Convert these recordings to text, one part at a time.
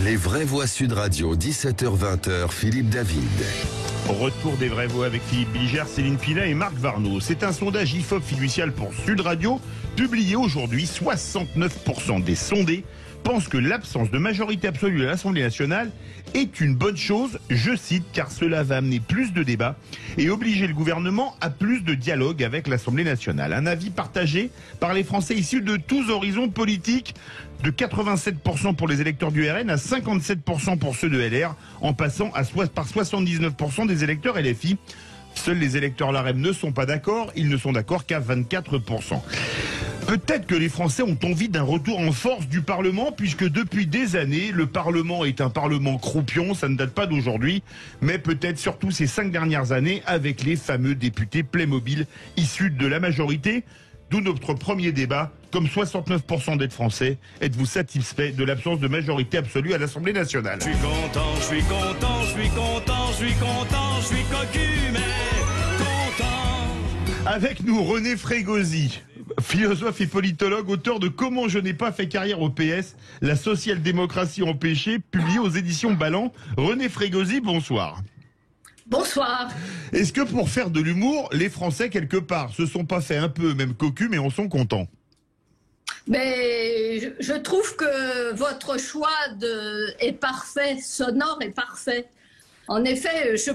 Les vraies voix Sud Radio, 17h-20h, Philippe David. Retour des vraies voix avec Philippe Bilger, Céline Pina et Marc Varnaud. C'est un sondage IFOP fiducial pour Sud Radio, publié aujourd'hui. 69% des sondés pensent que l'absence de majorité absolue à l'Assemblée nationale est une bonne chose, je cite, car cela va amener plus de débats et obliger le gouvernement à plus de dialogue avec l'Assemblée nationale. Un avis partagé par les Français issus de tous horizons politiques, de 87% pour les électeurs du RN à 57% pour ceux de LR, en passant par 79% des électeurs LFI. Seuls les électeurs LaREM ne sont pas d'accord, ils ne sont d'accord qu'à 24%. Peut-être que les Français ont envie d'un retour en force du Parlement, puisque depuis des années, le Parlement est un Parlement croupion, ça ne date pas d'aujourd'hui, mais peut-être surtout ces 5 dernières années avec les fameux députés Playmobil issus de la majorité. D'où notre premier débat. Comme 69% d'être Français, êtes-vous satisfait de l'absence de majorité absolue à l'Assemblée nationale? Je suis content, je suis content, je suis content, je suis content, je suis cocu, mais content. Avec nous, René Frégosi, philosophe et politologue, auteur de Comment je n'ai pas fait carrière au PS, la social-démocratie empêchée, publié aux éditions Ballant. René Frégosi, bonsoir. Bonsoir. Est-ce que pour faire de l'humour, les Français, quelque part, se sont pas fait un peu, même cocu, mais en sont contents? Mais je trouve que votre choix est parfait, sonore est parfait. En effet, je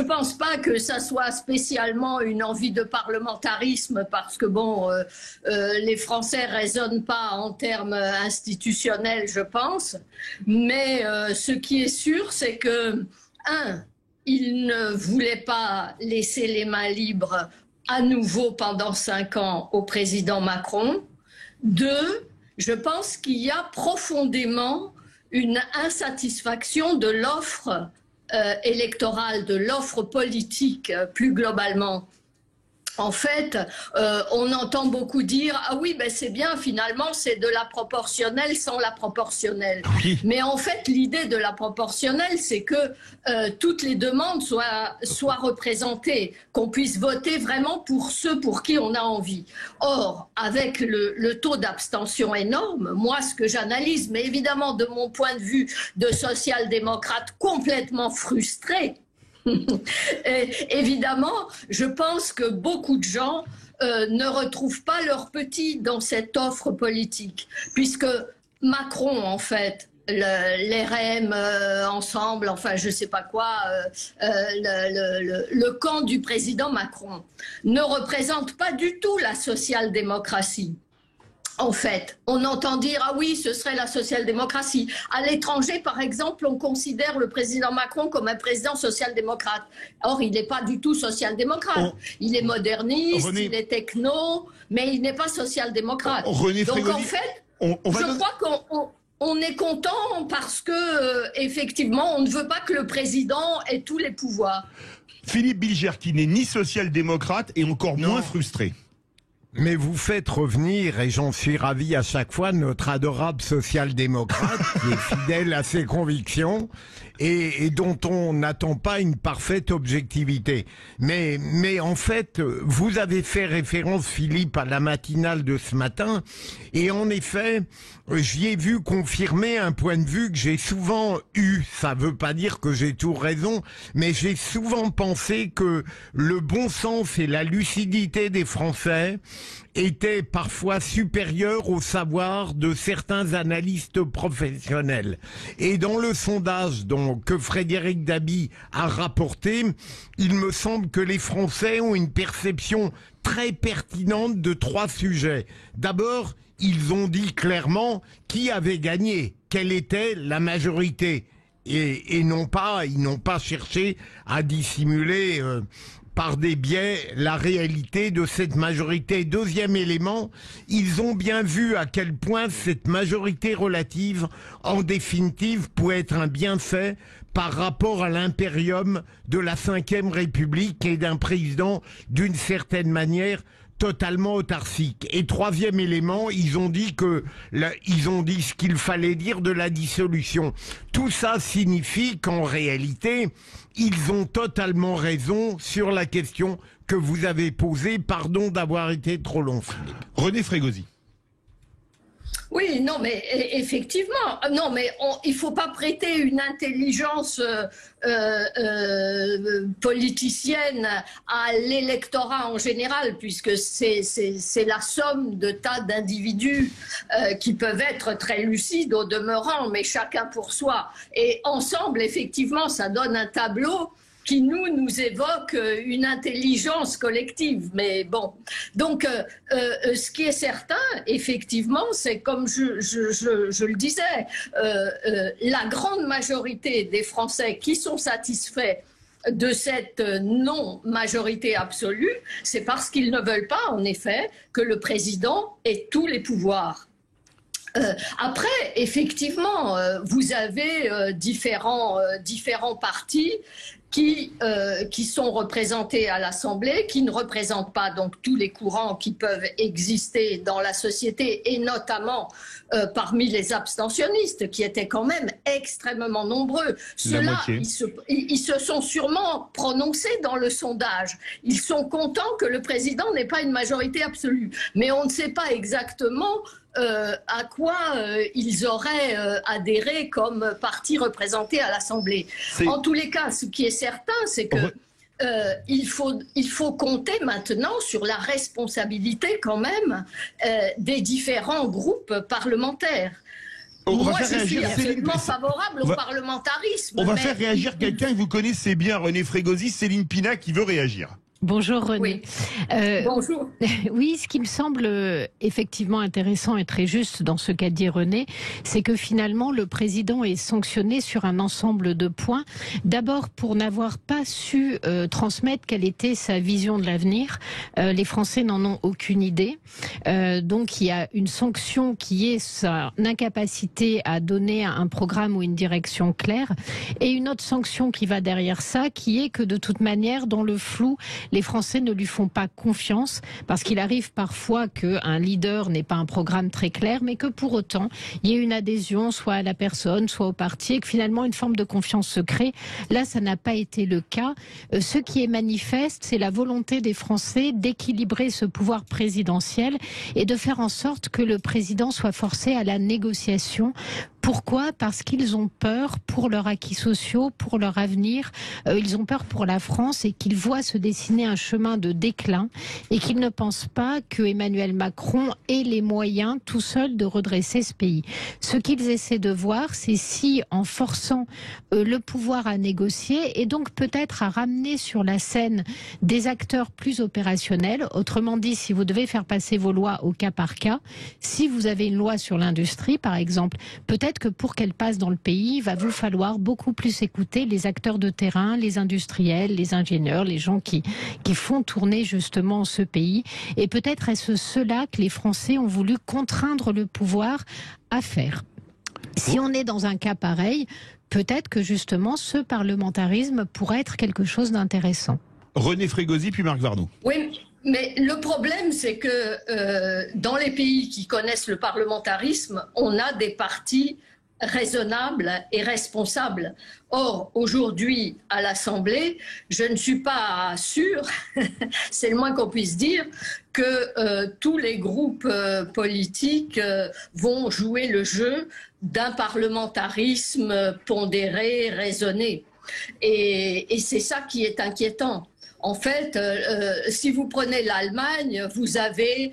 pense pas que ça soit spécialement une envie de parlementarisme parce que les Français raisonnent pas en termes institutionnels, je pense. Mais ce qui est sûr, c'est que ils ne voulaient pas laisser les mains libres à nouveau pendant 5 ans au président Macron. 2, je pense qu'il y a profondément une insatisfaction de l'offre électorale, de l'offre politique plus globalement. En fait, on entend beaucoup dire « Ah oui, ben c'est bien, finalement, c'est de la proportionnelle sans la proportionnelle. Oui. » Mais en fait, l'idée de la proportionnelle, c'est que toutes les demandes soient représentées, qu'on puisse voter vraiment pour ceux pour qui on a envie. Or, avec le taux d'abstention énorme, moi, ce que j'analyse, mais évidemment de mon point de vue de social-démocrate complètement frustré, évidemment, je pense que beaucoup de gens ne retrouvent pas leur petit dans cette offre politique, puisque Macron, en fait, l'RM ensemble, enfin je sais pas quoi, le camp du président Macron ne représente pas du tout la social-démocratie. En fait, on entend dire « Ah oui, ce serait la social-démocratie ». À l'étranger, par exemple, on considère le président Macron comme un président social-démocrate. Or, il n'est pas du tout social-démocrate. Il est moderniste, il est techno, mais il n'est pas social-démocrate. Donc, en fait, je crois qu'on est content parce que, effectivement, on ne veut pas que le président ait tous les pouvoirs. Philippe Bilger, qui n'est ni social-démocrate et encore moins frustré. Mais vous faites revenir, et j'en suis ravi à chaque fois, notre adorable social-démocrate qui est fidèle à ses convictions et dont on n'attend pas une parfaite objectivité. Mais en fait, vous avez fait référence, Philippe, à la matinale de ce matin, et en effet, j'y ai vu confirmer un point de vue que j'ai souvent eu. Ça veut pas dire que j'ai toujours raison, mais j'ai souvent pensé que le bon sens et la lucidité des Français était parfois supérieur au savoir de certains analystes professionnels. Et dans le sondage que Frédéric Dabi a rapporté, il me semble que les Français ont une perception très pertinente de 3 sujets. D'abord, ils ont dit clairement qui avait gagné, quelle était la majorité. Et ils n'ont pas cherché à dissimuler par des biais la réalité de cette majorité. Deuxième élément, ils ont bien vu à quel point cette majorité relative, en définitive, pouvait être un bienfait par rapport à l'impérium de la Ve République et d'un président, d'une certaine manière, totalement autarcique. Et troisième élément, ils ont dit ce qu'il fallait dire de la dissolution. Tout ça signifie qu'en réalité, ils ont totalement raison sur la question que vous avez posée. Pardon d'avoir été trop long, Philippe. René Frégosi. Oui, non, mais effectivement, non, mais il faut pas prêter une intelligence politicienne à l'électorat en général, puisque c'est la somme de tas d'individus qui peuvent être très lucides au demeurant, mais chacun pour soi. Et ensemble, effectivement, ça donne un tableau qui nous évoque une intelligence collective. Mais bon, donc ce qui est certain, effectivement, c'est comme je le disais, la grande majorité des Français qui sont satisfaits de cette non-majorité absolue, c'est parce qu'ils ne veulent pas, en effet, que le président ait tous les pouvoirs. Après, effectivement, vous avez différents partis qui sont représentés à l'Assemblée, qui ne représentent pas donc tous les courants qui peuvent exister dans la société, et notamment parmi les abstentionnistes, qui étaient quand même extrêmement nombreux. Ceux-là, ils se sont sûrement prononcés dans le sondage. Ils sont contents que le président n'ait pas une majorité absolue. Mais on ne sait pas exactement à quoi ils auraient adhéré comme parti représenté à l'Assemblée. En tous les cas, ce qui est certain, c'est que il faut compter maintenant sur la responsabilité quand même des différents groupes parlementaires. Moi, je suis absolument favorable au parlementarisme. On va faire réagir quelqu'un que vous connaissez bien, René Frégosi, Céline Pina, qui veut réagir. Bonjour René. Oui. Bonjour. Oui, ce qui me semble effectivement intéressant et très juste dans ce qu'a dit René, c'est que finalement le président est sanctionné sur un ensemble de points. D'abord pour n'avoir pas su transmettre quelle était sa vision de l'avenir. Les Français n'en ont aucune idée. Donc il y a une sanction qui est sa incapacité à donner un programme ou une direction claire. Et une autre sanction qui va derrière ça, qui est que de toute manière, dans le flou, les Français ne lui font pas confiance parce qu'il arrive parfois qu'un leader n'ait pas un programme très clair, mais que pour autant, il y ait une adhésion soit à la personne, soit au parti, et que finalement une forme de confiance se crée. Là, ça n'a pas été le cas. Ce qui est manifeste, c'est la volonté des Français d'équilibrer ce pouvoir présidentiel et de faire en sorte que le président soit forcé à la négociation. Pourquoi ? Parce qu'ils ont peur pour leurs acquis sociaux, pour leur avenir. Ils ont peur pour la France et qu'ils voient se dessiner un chemin de déclin et qu'ils ne pensent pas que Emmanuel Macron ait les moyens tout seul de redresser ce pays. Ce qu'ils essaient de voir, c'est si en forçant le pouvoir à négocier et donc peut-être à ramener sur la scène des acteurs plus opérationnels, autrement dit, si vous devez faire passer vos lois au cas par cas, si vous avez une loi sur l'industrie par exemple, peut-être que pour qu'elle passe dans le pays, il va vous falloir beaucoup plus écouter les acteurs de terrain, les industriels, les ingénieurs, les gens qui font tourner justement ce pays. Et peut-être est-ce cela que les Français ont voulu contraindre le pouvoir à faire. Si on est dans un cas pareil, peut-être que justement ce parlementarisme pourrait être quelque chose d'intéressant. René Frégosi, puis Marc Varnaud. Oui. Mais le problème, c'est que dans les pays qui connaissent le parlementarisme, on a des partis raisonnables et responsables. Or, aujourd'hui, à l'Assemblée, je ne suis pas sûre, c'est le moins qu'on puisse dire, que tous les groupes politiques vont jouer le jeu d'un parlementarisme pondéré, raisonné. Et c'est ça qui est inquiétant. En fait, si vous prenez l'Allemagne, vous avez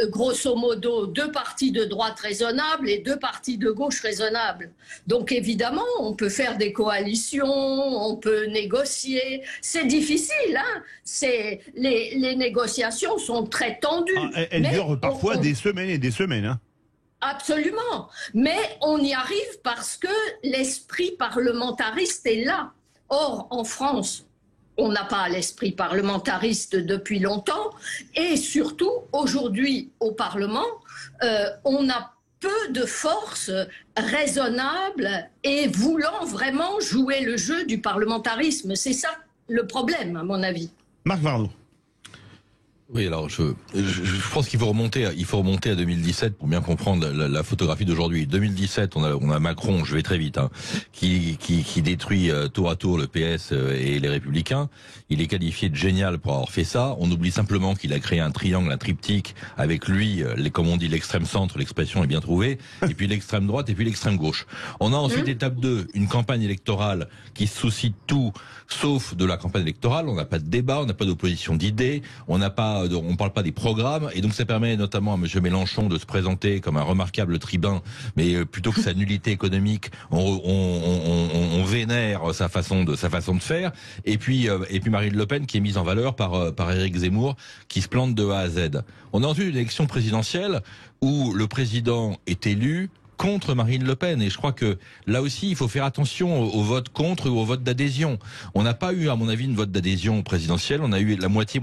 grosso modo 2 partis de droite raisonnables et 2 partis de gauche raisonnables. Donc évidemment, on peut faire des coalitions, on peut négocier. C'est difficile, hein. Les négociations sont très tendues. Elles durent parfois des semaines et des semaines, hein. Absolument. Mais on y arrive parce que l'esprit parlementariste est là. Or, en France, on n'a pas l'esprit parlementariste depuis longtemps et surtout, aujourd'hui, au Parlement, on a peu de forces raisonnables et voulant vraiment jouer le jeu du parlementarisme. C'est ça le problème, à mon avis. Marc Varnaud. Oui, alors je pense qu'il faut remonter à 2017 pour bien comprendre la photographie d'aujourd'hui. 2017, on a Macron, je vais très vite, qui détruit tour à tour le PS et les Républicains. Il est qualifié de génial pour avoir fait ça. On oublie simplement qu'il a créé un triangle, un triptyque avec lui, comme on dit, l'extrême centre, l'expression est bien trouvée, et puis l'extrême droite et puis l'extrême gauche. On a ensuite étape 2, une campagne électorale qui se soucie de tout sauf de la campagne électorale. On n'a pas de débat, on n'a pas d'opposition d'idées, on parle pas des programmes, et donc ça permet notamment à M. Mélenchon de se présenter comme un remarquable tribun, mais plutôt que sa nullité économique, on vénère sa façon de faire. Et puis Marine Le Pen qui est mise en valeur par Éric Zemmour, qui se plante de A à Z. On a ensuite une élection présidentielle où le président est élu contre Marine Le Pen, et je crois que là aussi il faut faire attention au vote contre ou au vote d'adhésion. On n'a pas eu, à mon avis, une vote d'adhésion présidentielle, on a eu la moitié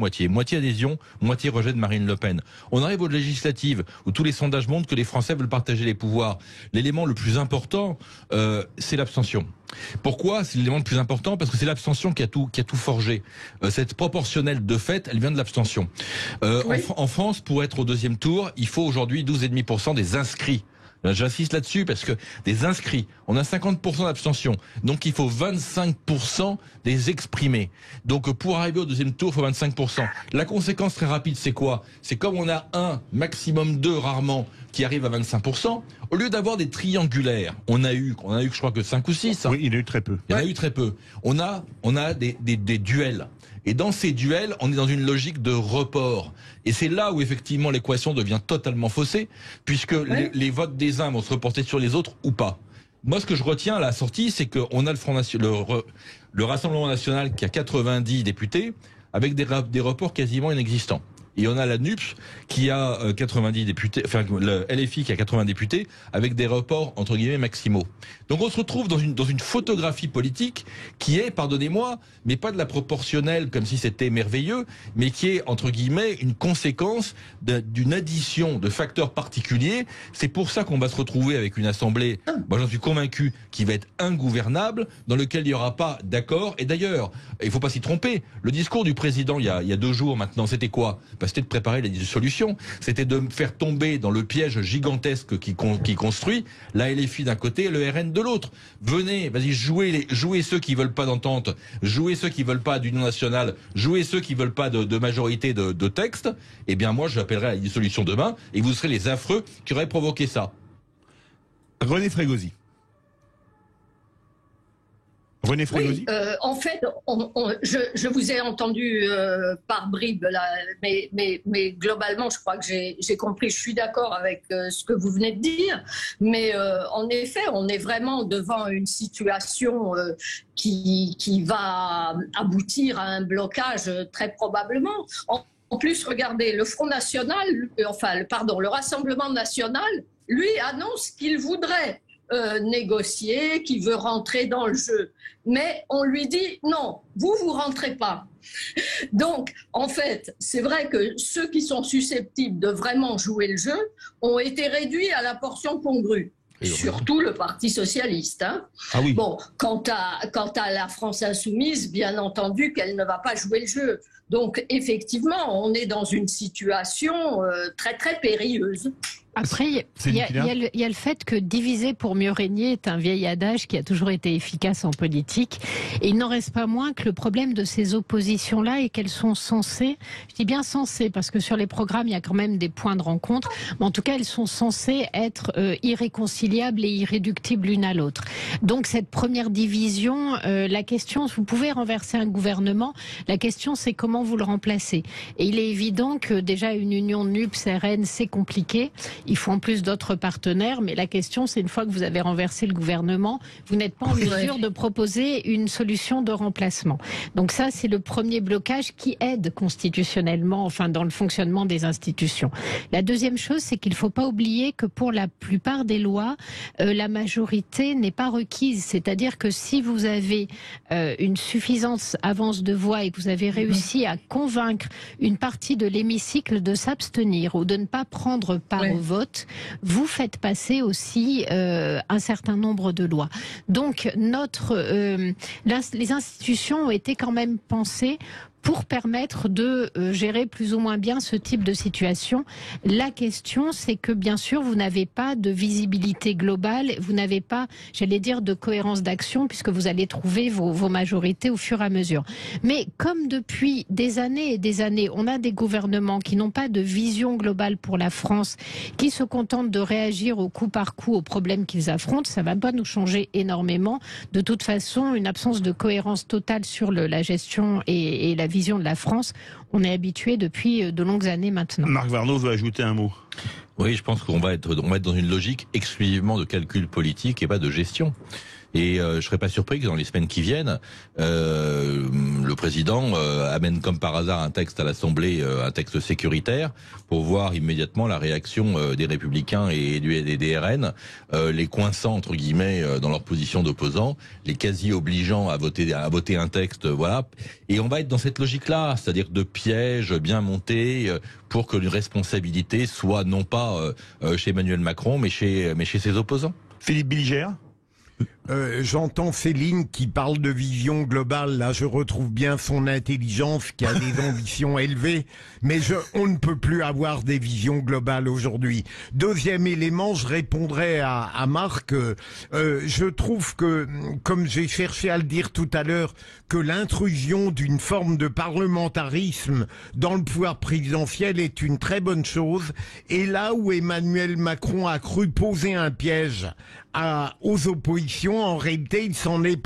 adhésion, moitié rejet de Marine Le Pen. On arrive aux législatives où tous les sondages montrent que les Français veulent partager les pouvoirs. L'élément le plus important, c'est l'abstention. Pourquoi c'est l'élément le plus important? Parce que c'est l'abstention qui a tout forgé. Cette proportionnelle de fait, elle vient de l'abstention. Oui. En France, pour être au deuxième tour, il faut aujourd'hui 12,5% des inscrits. J'insiste là-dessus parce que des inscrits, on a 50% d'abstention, donc il faut 25% des exprimés. Donc pour arriver au deuxième tour, il faut 25%. La conséquence très rapide, c'est quoi? C'est comme on a un, maximum deux, rarement, qui arrive à 25%, au lieu d'avoir des triangulaires, on a eu je crois que 5 ou 6. Oui, il y en a eu très peu. Il y en a eu très peu. On a des duels. Et dans ces duels, on est dans une logique de report. Et c'est là où effectivement l'équation devient totalement faussée, puisque les votes des uns vont se reporter sur les autres ou pas. Moi, ce que je retiens à la sortie, c'est qu'on a le Rassemblement national qui a 90 députés, avec des reports quasiment inexistants. Et on a la NUPS qui a 90 députés, enfin le LFI qui a 80 députés, avec des reports entre guillemets maximaux. Donc on se retrouve dans une photographie politique qui est, pardonnez-moi, mais pas de la proportionnelle comme si c'était merveilleux, mais qui est entre guillemets une conséquence d'une addition de facteurs particuliers. C'est pour ça qu'on va se retrouver avec une assemblée, moi j'en suis convaincu, qui va être ingouvernable, dans lequel il n'y aura pas d'accord. Et d'ailleurs, il faut pas s'y tromper, le discours du président il y a 2 jours maintenant, c'était quoi? C'était de préparer les solutions, c'était de faire tomber dans le piège gigantesque qui construit la LFI d'un côté et le RN de l'autre. Venez, vas-y, jouez ceux qui veulent pas d'entente, jouez ceux qui veulent pas d'union nationale, jouez ceux qui veulent pas de majorité de texte. Eh bien moi j'appellerai à la dissolution demain et vous serez les affreux qui auraient provoqué ça. René Frégosi. René Frégosi. Oui, en fait, je vous ai entendu par bribes, là, mais globalement, je crois que j'ai compris, je suis d'accord avec ce que vous venez de dire, mais en effet, on est vraiment devant une situation qui va aboutir à un blocage très probablement. En plus, regardez, le Front National, le Rassemblement National, lui annonce qu'il voudrait négocier, qui veut rentrer dans le jeu. Mais on lui dit non, vous rentrez pas. Donc, en fait, c'est vrai que ceux qui sont susceptibles de vraiment jouer le jeu ont été réduits à la portion congrue. Surtout le Parti socialiste. Hein. Ah oui. Bon, quant à la France insoumise, bien entendu qu'elle ne va pas jouer le jeu. Donc, effectivement, on est dans une situation très, très périlleuse. Après, il y a le fait que diviser pour mieux régner est un vieil adage qui a toujours été efficace en politique. Et il n'en reste pas moins que le problème de ces oppositions-là est qu'elles sont censées, je dis bien censées, parce que sur les programmes, il y a quand même des points de rencontre, mais en tout cas, elles sont censées être irréconciliables et irréductibles l'une à l'autre. Donc cette première division, la question, vous pouvez renverser un gouvernement, la question c'est comment vous le remplacez. Et il est évident que déjà une union NUPS-RN, c'est compliqué. Il faut en plus d'autres partenaires, mais la question c'est une fois que vous avez renversé le gouvernement, vous n'êtes pas en mesure de proposer une solution de remplacement. Donc ça c'est le premier blocage qui aide constitutionnellement, enfin dans le fonctionnement des institutions. La deuxième chose c'est qu'il ne faut pas oublier que pour la plupart des lois, la majorité n'est pas requise. C'est-à-dire que si vous avez une suffisante avance de voix et que vous avez réussi à convaincre une partie de l'hémicycle de s'abstenir ou de ne pas prendre part au vote, vous faites passer aussi un certain nombre de lois. Donc les institutions ont été quand même pensées pour permettre de gérer plus ou moins bien ce type de situation. La question, c'est que bien sûr, vous n'avez pas de visibilité globale, vous n'avez pas, j'allais dire, de cohérence d'action, puisque vous allez trouver vos majorités au fur et à mesure. Mais comme depuis des années et des années, on a des gouvernements qui n'ont pas de vision globale pour la France, qui se contentent de réagir au coup par coup aux problèmes qu'ils affrontent, ça ne va pas nous changer énormément. De toute façon, une absence de cohérence totale sur la gestion et la vision de la France, on est habitué depuis de longues années maintenant. Marc Varnaud veut ajouter un mot. Oui, je pense qu'on va être dans une logique exclusivement de calcul politique et pas de gestion. Et je serais pas surpris que dans les semaines qui viennent, le président amène comme par hasard un texte à l'Assemblée, un texte sécuritaire, pour voir immédiatement la réaction des Républicains et des RN, les coinçant entre guillemets dans leur position d'opposants, les quasi obligeant à voter un texte, voilà. Et on va être dans cette logique-là, c'est-à-dire de pièges bien montés pour que les responsabilités soient non pas chez Emmanuel Macron, mais chez ses opposants. Philippe Bilger. J'entends Céline qui parle de vision globale. Là, je retrouve bien son intelligence qui a des ambitions élevées. Mais on ne peut plus avoir des visions globales aujourd'hui. Deuxième élément, je répondrai à Marc. Je trouve que, comme j'ai cherché à le dire tout à l'heure, que l'intrusion d'une forme de parlementarisme dans le pouvoir présidentiel est une très bonne chose. Et là où Emmanuel Macron a cru poser un piège aux oppositions, en réalité, il s'en est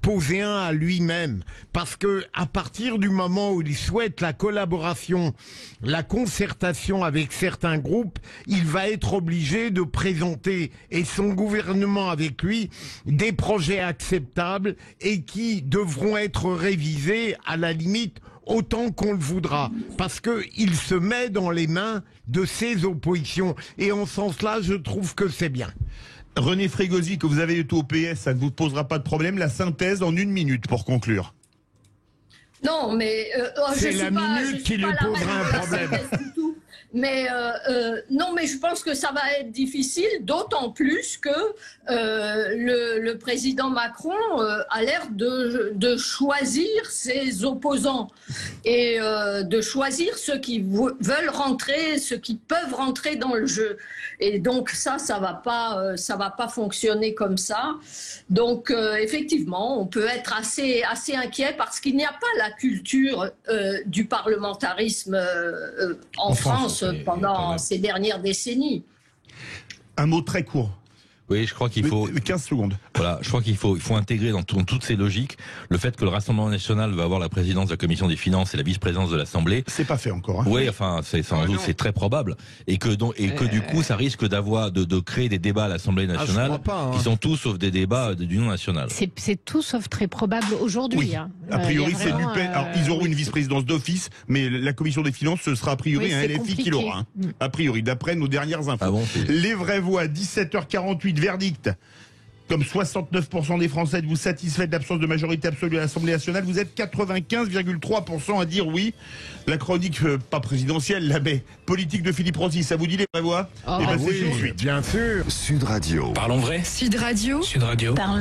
posé un à lui-même. Parce que, à partir du moment où il souhaite la collaboration, la concertation avec certains groupes, il va être obligé de présenter, et son gouvernement avec lui, des projets acceptables et qui devront être révisés à la limite autant qu'on le voudra, parce que il se met dans les mains de ses oppositions. Et en ce sens-là, je trouve que c'est bien. René Frégosi, que vous avez été au PS, ça ne vous posera pas de problème. La synthèse en 1 minute pour conclure. Non, mais c'est la minute qui lui posera un problème. Mais non, mais je pense que ça va être difficile, d'autant plus que le président Macron a l'air de choisir ses opposants et de choisir ceux qui veulent rentrer, ceux qui peuvent rentrer dans le jeu. Et donc ça va pas fonctionner comme ça. Donc effectivement, on peut être assez inquiet parce qu'il n'y a pas la culture du parlementarisme en France pendant ces dernières décennies. Un mot très court. Oui, je crois qu'il faut 15 secondes. Voilà, je crois qu'il faut intégrer dans toutes ces logiques le fait que le Rassemblement national va avoir la présidence de la Commission des finances et la vice-présidence de l'Assemblée. C'est pas fait encore. Hein. Oui, enfin, c'est sans doute, c'est très probable, et que du coup, ça risque de créer des débats à l'Assemblée nationale qui sont tout sauf des débats d'union nationale. C'est tout sauf très probable aujourd'hui. Oui. Hein. A priori, c'est du PEN. Alors, ils auront une vice-présidence d'office, mais la Commission des finances, ce sera a priori un LFI qui l'aura. Hein. A priori, d'après nos dernières infos. Ah bon, les vraies voix, 17h48, verdict. Comme 69% des Français, êtes-vous satisfait de l'absence de majorité absolue à l'Assemblée nationale? Vous êtes 95,3% à dire oui. La chronique, pas présidentielle, mais politique de Philippe Rossi, ça vous dit les vraies voix? Oui, bien sûr. Sud Radio. Parlons vrai. Sud Radio. Sud Radio. Parlons